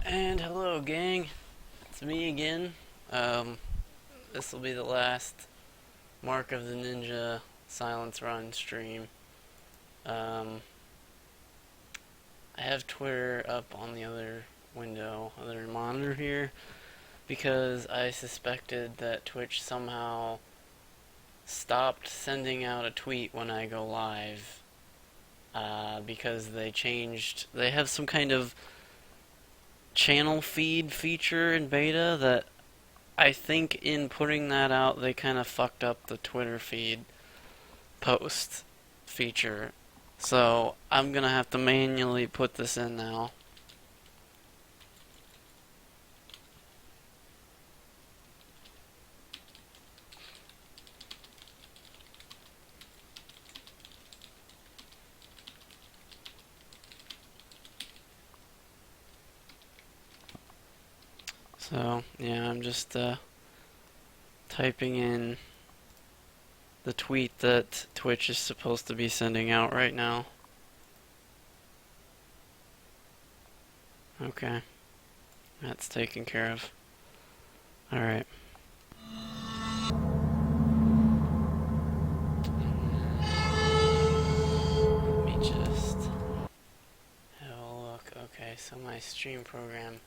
And hello, gang. It's me again. This will be the last Mark of the Ninja Silence Run stream. I have Twitter up on the other monitor here, because I suspected that Twitch somehow stopped sending out a tweet when I go live, because they have some kind of channel feed feature in beta that I think in putting that out they kind of fucked up the Twitter feed post feature. So I'm gonna have to manually put this in now. So yeah, I'm just typing in the tweet that Twitch is supposed to be sending out right now. Okay, that's taken care of. Alright. Let me just have a look. Okay, so my stream program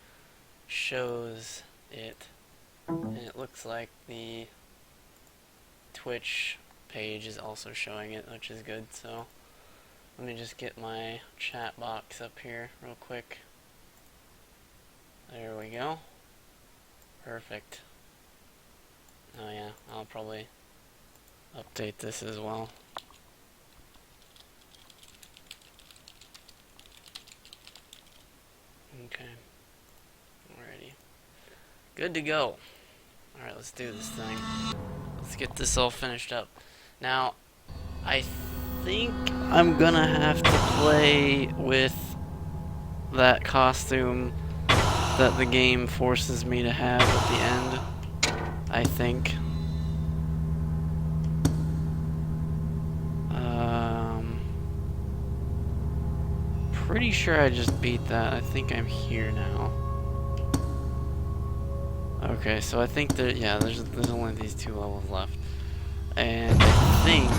shows it, and it looks like the Twitch page is also showing it, which is good. So let me just get my chat box up here real quick. There we go. Perfect. Oh yeah, I'll probably update this as well. Okay. Alrighty. Good to go. Alright, let's do this thing. Let's get this all finished up. Now, I think I'm gonna have to play with that costume that the game forces me to have at the end. I think. Pretty sure I just beat that. I think I'm here now. Okay, so I think that, yeah, there's only these 2 levels left. And I think,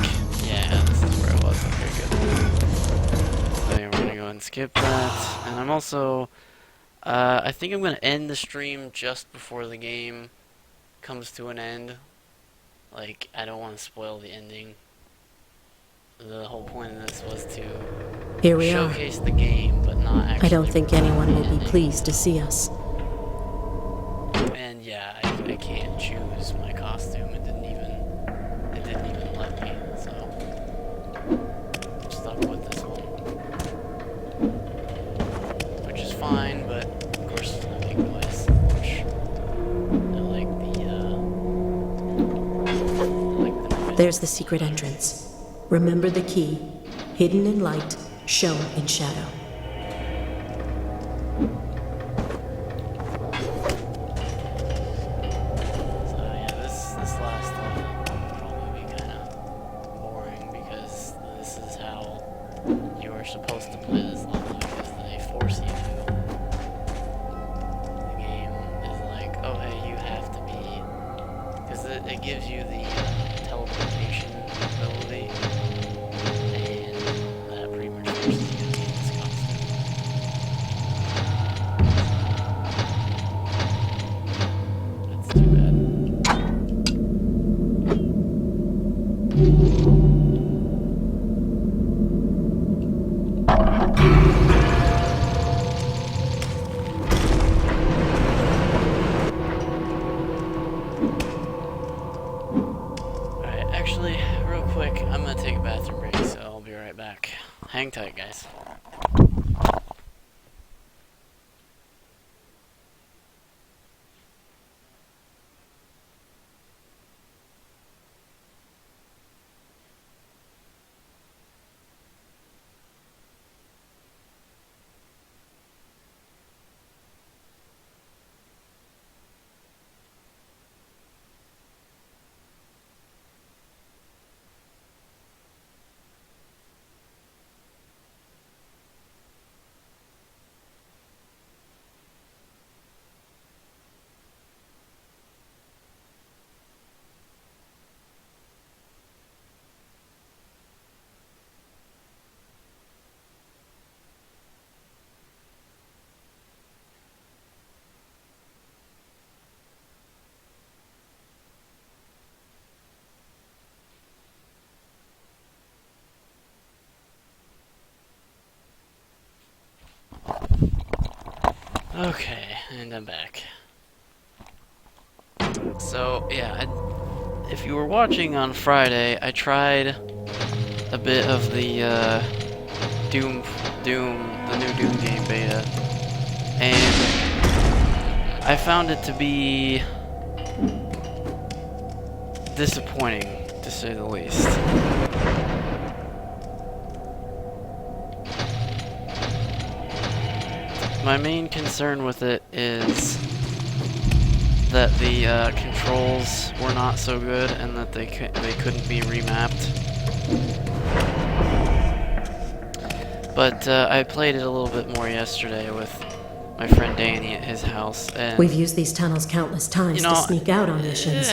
yeah, this is where it was. Okay, good. So yeah, we're gonna go ahead and skip that. And I'm also, I think I'm gonna end the stream just before the game comes to an end. Like, I don't want to spoil the ending. The whole point of this was to Here we showcase the game, but not actually. I don't think anyone will be ending. pleased to see us. And yeah, I can't choose my costume. It didn't even let me. So I'm stuck with this one, which is fine. But of course, it's a big noise. Which I like the noise. There's the secret entrance. Remember the key. Hidden in light, shown in shadow. So yeah, this last level will probably be kind of boring, because this is how you are supposed to play this level, because they force you to. The game is like, oh hey, you have to be, because it gives you the teleportation ability, and that pretty much forces you to be in this costume. That's too bad. Alright, actually, real quick, I'm gonna take a bathroom break, so I'll be right back. Hang tight, guys. Okay, and I'm back. So, yeah, if you were watching on Friday, I tried a bit of the Doom, the new Doom game beta, and I found it to be disappointing, to say the least. My main concern with it is that the controls were not so good and that they couldn't be remapped. But I played it a little bit more yesterday with my friend Danny at his house, and We've used these tunnels countless times to sneak out on missions.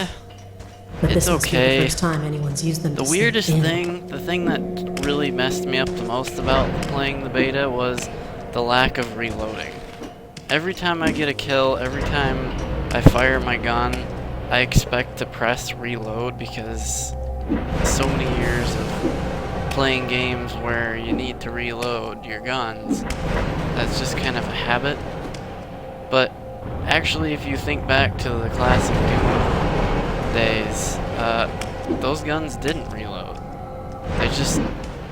But it's this must be okay. the first time anyone's used them The to weirdest sneak in. thing, the thing that really messed me up the most about playing the beta was the lack of reloading. Every time I get a kill, every time I fire my gun, I expect to press reload because so many years of playing games where you need to reload your guns, that's just kind of a habit. But actually, if you think back to the classic Doom days, those guns didn't reload. They just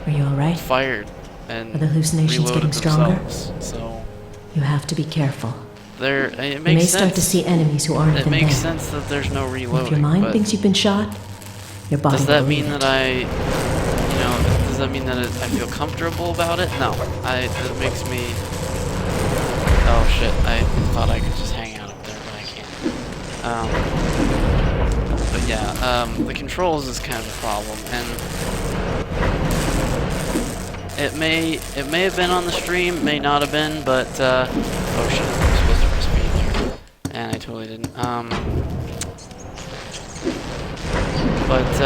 Are you alright? fired and Are the hallucinations reloaded getting stronger? themselves. So You have to be careful. it You makes may sense. start to see enemies who aren't It even makes there. sense that there's no If reloading. your mind but thinks you've been shot, your body does that will mean believe that it. does that mean that I feel comfortable about it? No. It makes me. Oh shit! I thought I could just hang out up there, but I can't. But yeah, the controls is kind of a problem, and it may have been on the stream, may not have been, but oh shit! I'm supposed to press B there, and I totally didn't. But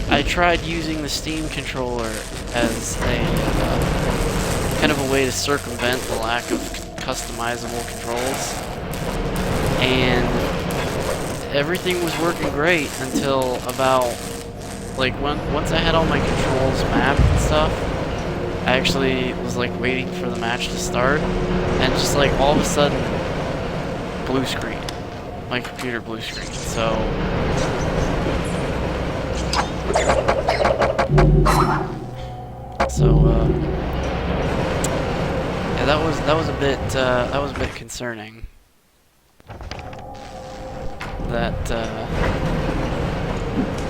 I tried using the Steam controller as a kind of a way to circumvent the lack of customizable controls, and everything was working great until about once I had all my controls mapped and stuff. I actually was like waiting for the match to start, and just like all of a sudden, blue screen, my computer blue screen. So. Yeah, that was a bit concerning. That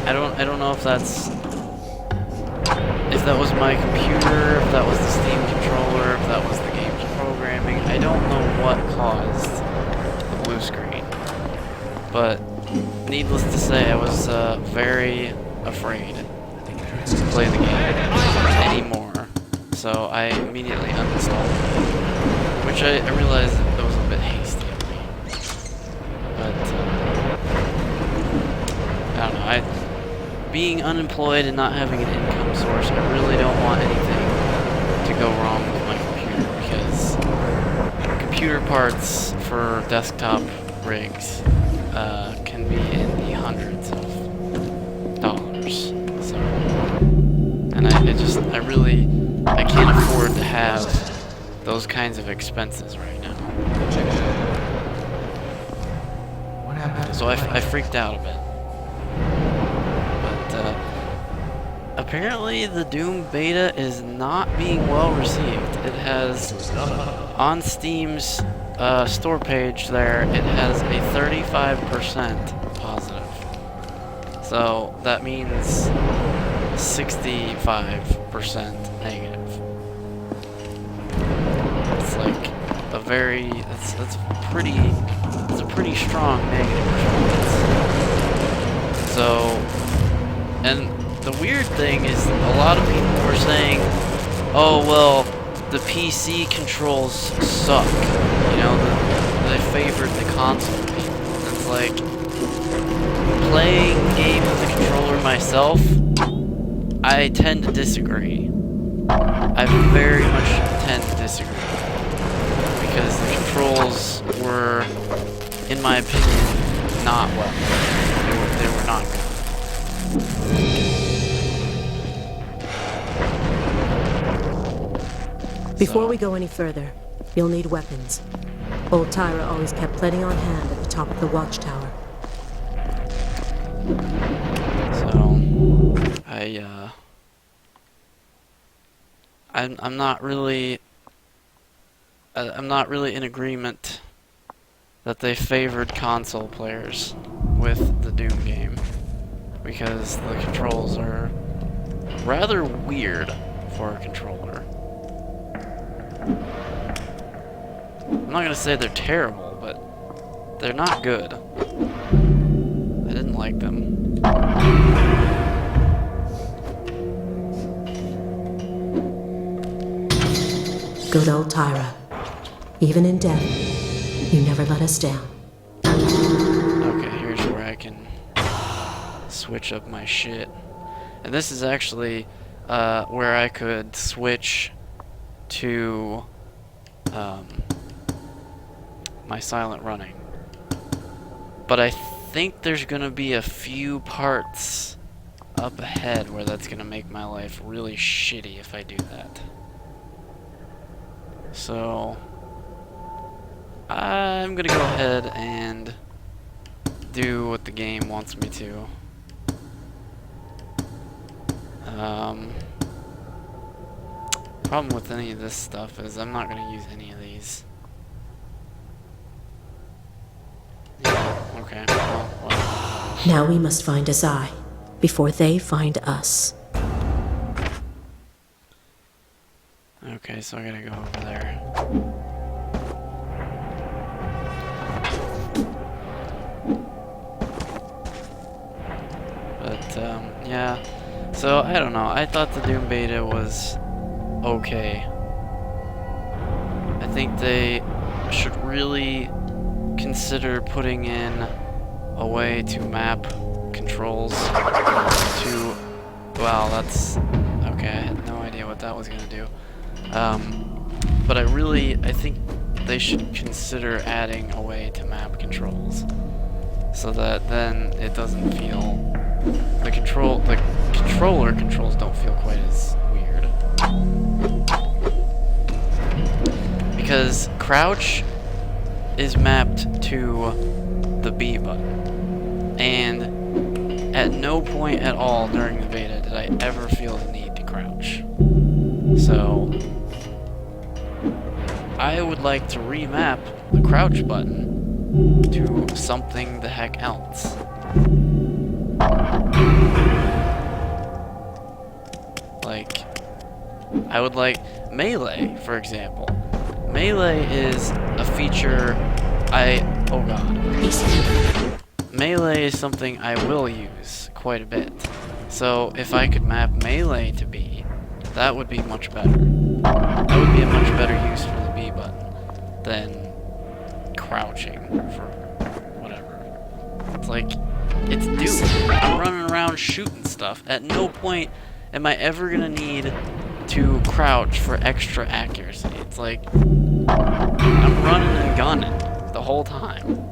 I don't know if that was my computer, if that was the Steam controller, if that was the game's programming. I don't know what caused the blue screen, but needless to say, I was very afraid to play the game anymore. So I immediately uninstalled it, which I realized that was a bit hasty of me. But I don't know. Being unemployed and not having an income source, I really don't want anything to go wrong with my computer, because computer parts for desktop rigs can be in the hundreds of dollars. So, and I can't afford to have those kinds of expenses right now. What happened? So I freaked out a bit. But apparently the Doom beta is not being well received. It has, on Steam's store page there, it has a 35% positive. So that means 65% negative. It's like a very, it's a pretty strong negative response. So, and the weird thing is a lot of people were saying, oh well, the PC controls suck, you know, they favored the console people. It's like, playing game with the controller myself, I tend to disagree. I very much tend to disagree. Because the controls were, in my opinion, not well. They were not good. Before we go any further, You'll need weapons. Old Tyra always kept plenty on hand at the top of the watchtower. So, I'm not really in agreement that they favored console players with the Doom game, because the controls are rather weird for a controller. I'm not gonna say they're terrible, but they're not good. I didn't like them. Good old Tyra. Even in death, you never let us down. Okay, here's where I can switch up my shit. And this is actually where I could switch to my silent running. But I think there's gonna be a few parts up ahead where that's gonna make my life really shitty if I do that. So I'm gonna go ahead and do what the game wants me to. Problem with any of this stuff is I'm not gonna use any of these. Yeah, okay. Well. Now we must find Azai before they find us. Okay, so I gotta go over there. But, yeah. So, I don't know. I thought the Doom beta was okay. I think they should really consider putting in a way to map controls to... Wow, that's... Okay, I had no idea what that was gonna do. But I think they should consider adding a way to map controls, so that then it doesn't feel... The controller controls don't feel quite as weird. Because crouch is mapped to the B button, and at no point at all during the beta did I ever feel the need to crouch. So I would like to remap the crouch button to something the heck else. Like, I would like melee, for example. Melee is a feature oh god. Melee is something I will use quite a bit. So if I could map melee to B, that would be much better. That would be a much better use for the B button than crouching for whatever. It's like, it's Doom. I'm running around shooting stuff. At no point am I ever gonna need to crouch for extra accuracy. It's like, I'm running and gunning the whole time.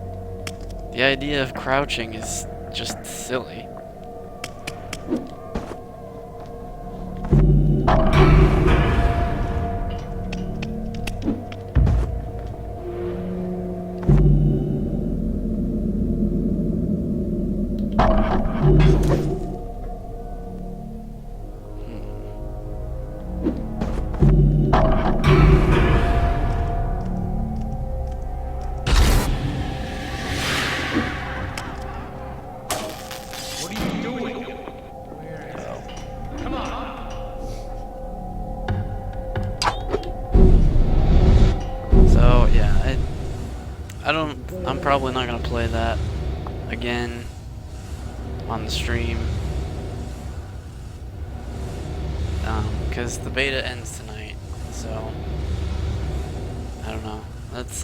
The idea of crouching is just silly. I'm probably not gonna play that again on the stream, because the beta ends tonight, so I don't know. That's